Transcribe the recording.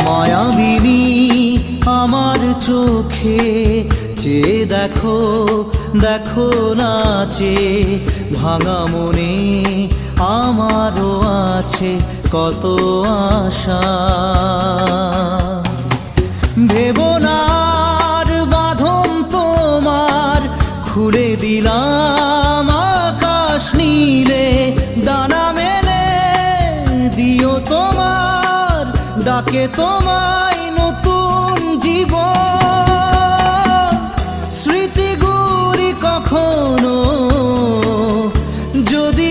মায়াবিনী আমার চোখে চেয়ে দেখো, দেখো নাচে ভাঙা মনে আমারও আছে কত আশা। ভেবনার বাঁধন তোমার খুলে দিলাম আকাশ নীলে, ডানা মেলে দিও তোমার ডাকে তোমায় নতুন জীবন। স্মৃতিগুলি কখনো যদি